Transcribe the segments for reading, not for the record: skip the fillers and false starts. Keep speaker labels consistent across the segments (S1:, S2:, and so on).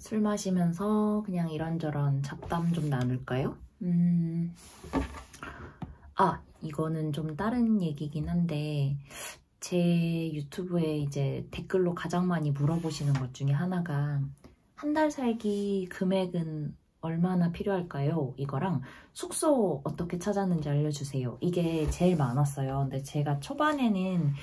S1: 술 마시면서 그냥 이런저런 잡담 좀 나눌까요? 이거는 좀 다른 얘기긴 한데 제 유튜브에 이제 댓글로 가장 많이 물어보시는 것 중에 하나가 한 달 살기 금액은 얼마나 필요할까요? 이거랑 숙소 어떻게 찾았는지 알려주세요. 이게 제일 많았어요. 근데 제가 초반에는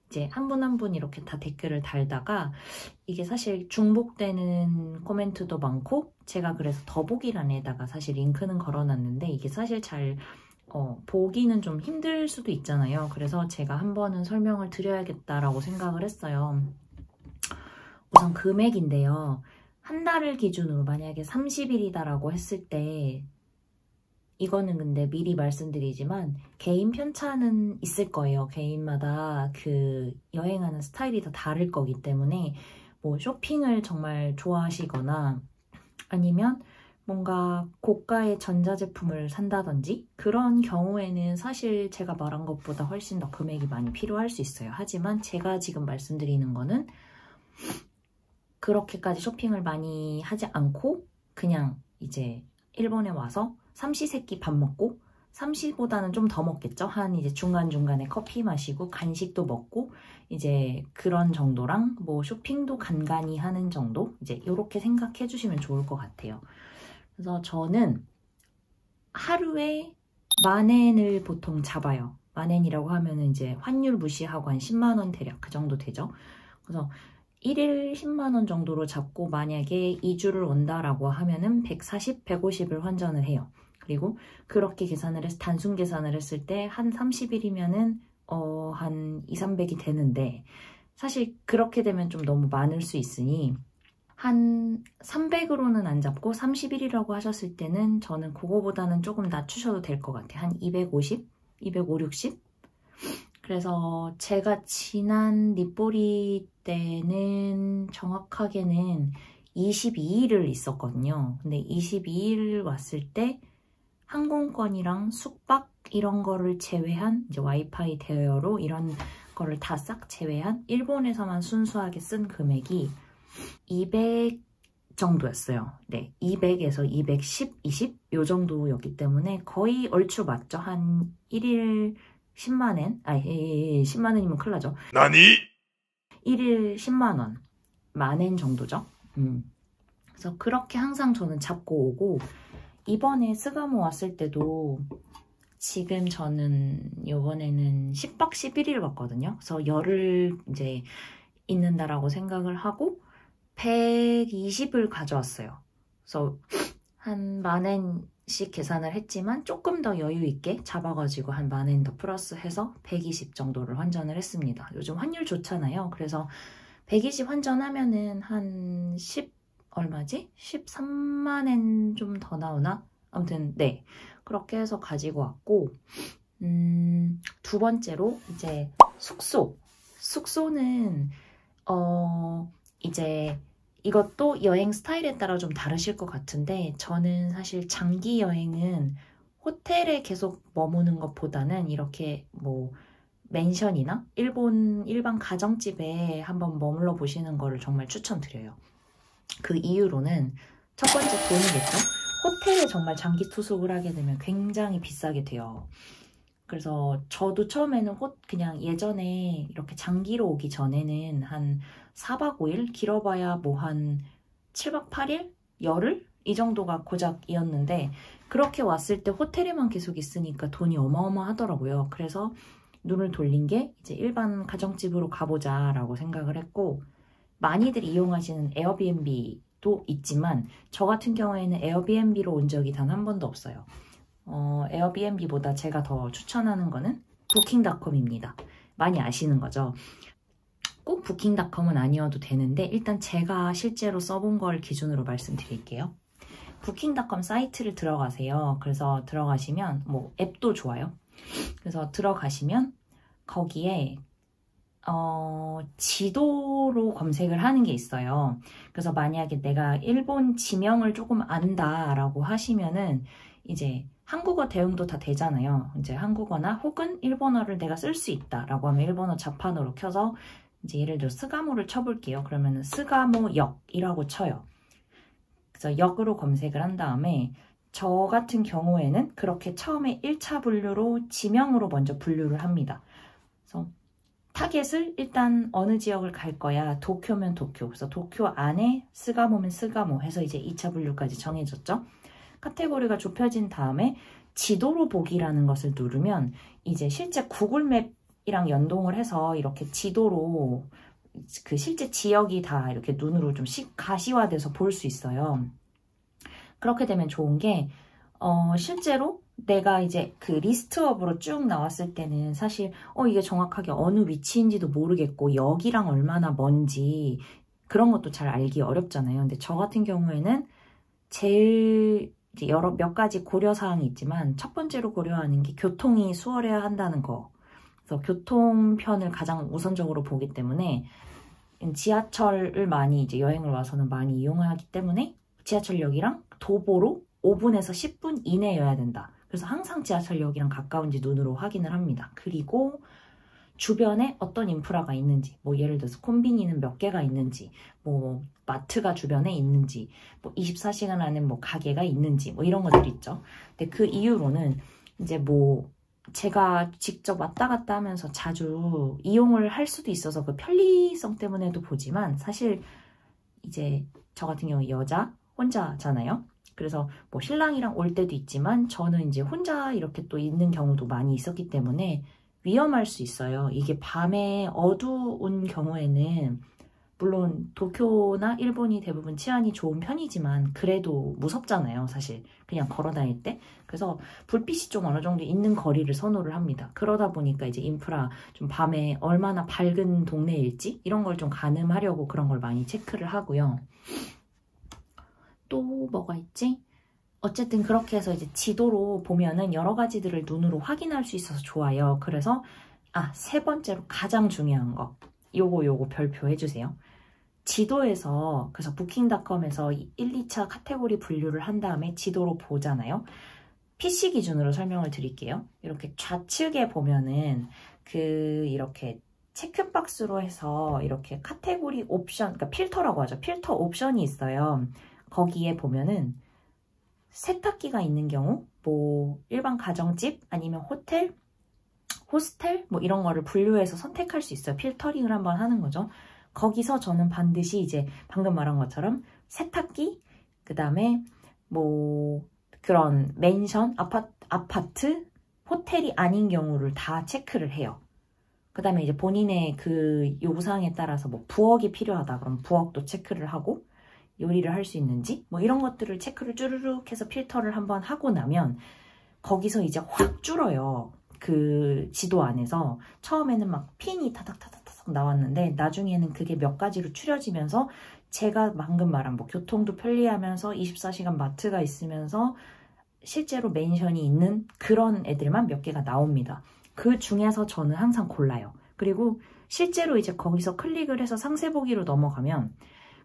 S1: 이제 한 분 한 분 이렇게 다 댓글을 달다가 이게 사실 중복되는 코멘트도 많고 제가 그래서 더보기란에다가 사실 링크는 걸어놨는데 이게 사실 잘 보기는 좀 힘들 수도 있잖아요. 그래서 제가 한 번은 설명을 드려야겠다라고 생각을 했어요. 우선 금액인데요. 한 달을 기준으로 만약에 30일이다라고 했을 때 이거는 근데 미리 말씀드리지만 개인 편차는 있을 거예요. 개인마다 그 여행하는 스타일이 다 다를 거기 때문에 뭐 쇼핑을 정말 좋아하시거나 아니면 뭔가 고가의 전자제품을 산다든지 그런 경우에는 사실 제가 말한 것보다 훨씬 더 금액이 많이 필요할 수 있어요. 하지만 제가 지금 말씀드리는 거는 그렇게까지 쇼핑을 많이 하지 않고 그냥 이제 일본에 와서 삼시세끼 밥 먹고 삼시보다는 좀 더 먹겠죠. 한 이제 중간중간에 커피 마시고 간식도 먹고 이제 그런 정도랑 뭐 쇼핑도 간간히 하는 정도 이제 이렇게 생각해 주시면 좋을 것 같아요. 그래서 저는 하루에 10,000엔을 보통 잡아요. 10,000엔이라고 하면은 이제 환율 무시하고 한 10만 원 대략 그 정도 되죠. 그래서 1일 10만 원 정도로 잡고 만약에 2주를 온다라고 하면은 140, 150을 환전을 해요. 그리고 그렇게 계산을 해서 단순 계산을 했을 때 한 30일이면은 한 2, 300이 되는데 사실 그렇게 되면 좀 너무 많을 수 있으니 한 300으로는 안 잡고 30일이라고 하셨을 때는 저는 그거보다는 조금 낮추셔도 될 것 같아요. 한 250, 250, 60? 그래서 제가 지난 립보리 때는 정확하게는 22일을 있었거든요. 근데 22일 왔을 때 항공권이랑 숙박 이런 거를 제외한 이제 와이파이 대여로 이런 거를 다 싹 제외한 일본에서만 순수하게 쓴 금액이 200 정도였어요. 네, 200에서 210, 20? 요 정도였기 때문에 거의 얼추 맞죠? 한 1일 10만엔? 10만엔이면 큰일 나죠.
S2: 나니?
S1: 1일 10만원. 10,000엔 정도죠. 그래서 그렇게 항상 저는 잡고 오고 이번에 스가모 왔을 때도 지금 저는 이번에는 10박 11일 왔거든요. 그래서 열흘 이제 있는다라고 생각을 하고 120을 가져왔어요. 그래서 한 10,000엔씩 계산을 했지만 조금 더 여유 있게 잡아가지고 한 10,000엔 더 플러스해서 120 정도를 환전을 했습니다. 요즘 환율 좋잖아요. 그래서 120 환전하면은 한 10 얼마지? 13만엔 좀 더 나오나? 아무튼 네 그렇게 해서 가지고 왔고 두 번째로 이제 숙소는 이제 이것도 여행 스타일에 따라 좀 다르실 것 같은데 저는 사실 장기 여행은 호텔에 계속 머무는 것보다는 이렇게 뭐 맨션이나 일반 가정집에 한번 머물러 보시는 거를 정말 추천드려요. 그 이유로는 첫 번째 돈이겠죠? 호텔에 정말 장기 투숙을 하게 되면 굉장히 비싸게 돼요. 그래서 저도 처음에는 그냥 예전에 이렇게 장기로 오기 전에는 한 4박 5일? 길어봐야 뭐 한 7박 8일? 열흘? 이 정도가 고작이었는데 그렇게 왔을 때 호텔에만 계속 있으니까 돈이 어마어마하더라고요. 그래서 눈을 돌린 게 이제 일반 가정집으로 가보자 라고 생각을 했고 많이들 이용하시는 에어비앤비도 있지만 저 같은 경우에는 에어비앤비로 온 적이 단 한 번도 없어요. 에어비앤비보다 제가 더 추천하는 거는 부킹닷컴입니다. 많이 아시는 거죠? 꼭 부킹닷컴은 아니어도 되는데 일단 제가 실제로 써본 걸 기준으로 말씀드릴게요. 부킹닷컴 사이트를 들어가세요. 그래서 들어가시면 뭐 앱도 좋아요. 그래서 들어가시면 거기에 지도로 검색을 하는 게 있어요. 그래서 만약에 내가 일본 지명을 조금 안다라고 하시면은 이제 한국어 대응도 다 되잖아요. 이제 한국어나 혹은 일본어를 내가 쓸 수 있다라고 하면 일본어 자판으로 켜서 이제 예를 들어 스가모를 쳐볼게요. 그러면은 스가모역이라고 쳐요. 그래서 역으로 검색을 한 다음에 저 같은 경우에는 그렇게 처음에 1차 분류로 지명으로 먼저 분류를 합니다. 그래서 타겟을 일단 어느 지역을 갈 거야. 도쿄면 도쿄. 그래서 도쿄 안에 스가모면 스가모 해서 이제 2차 분류까지 정해졌죠. 카테고리가 좁혀진 다음에 지도로 보기라는 것을 누르면 이제 실제 구글맵이랑 연동을 해서 이렇게 지도로 그 실제 지역이 다 이렇게 눈으로 좀 가시화돼서 볼 수 있어요. 그렇게 되면 좋은 게 실제로 내가 이제 그 리스트업으로 쭉 나왔을 때는 사실 이게 정확하게 어느 위치인지도 모르겠고 역이랑 얼마나 먼지 그런 것도 잘 알기 어렵잖아요. 근데 저 같은 경우에는 제일 이제 몇 가지 고려사항이 있지만 첫 번째로 고려하는 게 교통이 수월해야 한다는 거. 그래서 교통편을 가장 우선적으로 보기 때문에 지하철을 많이 이제 여행을 와서는 많이 이용하기 때문에 지하철역이랑 도보로 5분에서 10분 이내여야 된다. 그래서 항상 지하철역이랑 가까운지 눈으로 확인을 합니다. 그리고 주변에 어떤 인프라가 있는지, 뭐 예를 들어서 콤비니는 몇 개가 있는지, 뭐 마트가 주변에 있는지, 뭐 24시간 안에 뭐 가게가 있는지, 뭐 이런 것들이 있죠. 근데 그 이후로는 이제 뭐 제가 직접 왔다 갔다 하면서 자주 이용을 할 수도 있어서 그 편리성 때문에도 보지만 사실 이제 저 같은 경우 여자 혼자잖아요. 그래서 뭐 신랑이랑 올 때도 있지만 저는 이제 혼자 이렇게 또 있는 경우도 많이 있었기 때문에 위험할 수 있어요. 이게 밤에 어두운 경우에는 물론 도쿄나 일본이 대부분 치안이 좋은 편이지만 그래도 무섭잖아요. 사실 그냥 걸어 다닐 때. 그래서 불빛이 좀 어느 정도 있는 거리를 선호를 합니다. 그러다 보니까 이제 인프라 좀 밤에 얼마나 밝은 동네일지 이런 걸 좀 가늠하려고 그런 걸 많이 체크를 하고요. 또 뭐가 있지? 어쨌든 그렇게 해서 이제 지도로 보면은 여러 가지들을 눈으로 확인할 수 있어서 좋아요. 그래서 세 번째로 가장 중요한 거 요거 별표 해주세요. 지도에서 그래서 부킹닷컴에서 1, 2차 카테고리 분류를 한 다음에 지도로 보잖아요. PC 기준으로 설명을 드릴게요. 이렇게 좌측에 보면은 이렇게 체크박스로 해서 이렇게 카테고리 옵션, 그러니까 필터라고 하죠. 필터 옵션이 있어요. 거기에 보면은 세탁기가 있는 경우, 뭐 일반 가정집 아니면 호텔, 호스텔 뭐 이런 거를 분류해서 선택할 수 있어요. 필터링을 한번 하는 거죠. 거기서 저는 반드시 이제 방금 말한 것처럼 세탁기, 그 다음에 뭐 그런 맨션, 아파트, 호텔이 아닌 경우를 다 체크를 해요. 그 다음에 이제 본인의 그 요구사항에 따라서 뭐 부엌이 필요하다 그럼 부엌도 체크를 하고 요리를 할 수 있는지 뭐 이런 것들을 체크를 쭈르륵 해서 필터를 한번 하고 나면 거기서 이제 확 줄어요. 그 지도 안에서 처음에는 막 핀이 타닥타닥 나왔는데 나중에는 그게 몇 가지로 추려지면서 제가 방금 말한 뭐 교통도 편리하면서 24시간 마트가 있으면서 실제로 맨션이 있는 그런 애들만 몇 개가 나옵니다. 그 중에서 저는 항상 골라요. 그리고 실제로 이제 거기서 클릭을 해서 상세 보기로 넘어가면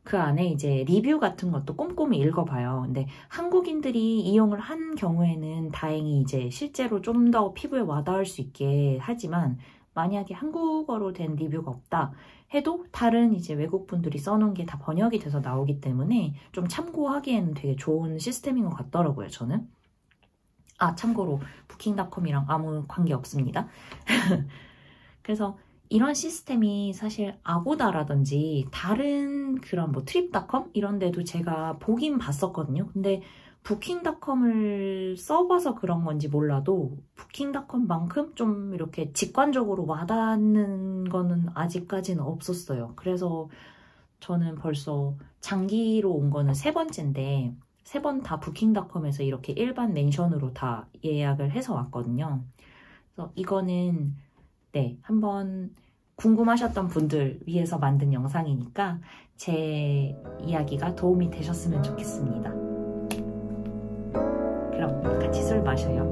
S1: 그 안에 이제 리뷰 같은 것도 꼼꼼히 읽어봐요. 근데 한국인들이 이용을 한 경우에는 다행히 이제 실제로 좀 더 피부에 와닿을 수 있게 하지만 만약에 한국어로 된 리뷰가 없다 해도 다른 이제 외국분들이 써놓은 게 다 번역이 돼서 나오기 때문에 좀 참고하기에는 되게 좋은 시스템인 것 같더라고요, 저는. 참고로 부킹닷컴이랑 아무 관계 없습니다. 그래서 이런 시스템이 사실 아고다라든지 다른 그런 뭐 트립닷컴 이런 데도 제가 보긴 봤었거든요. 근데 부킹닷컴을 써봐서 그런 건지 몰라도 부킹닷컴만큼 좀 이렇게 직관적으로 와닿는 거는 아직까지는 없었어요. 그래서 저는 벌써 장기로 온 거는 3번째인데 3번 다 부킹닷컴에서 이렇게 일반 맨션으로 다 예약을 해서 왔거든요. 그래서 이거는 한번 궁금하셨던 분들 위해서 만든 영상이니까 제 이야기가 도움이 되셨으면 좋겠습니다. 그럼 같이 술 마셔요.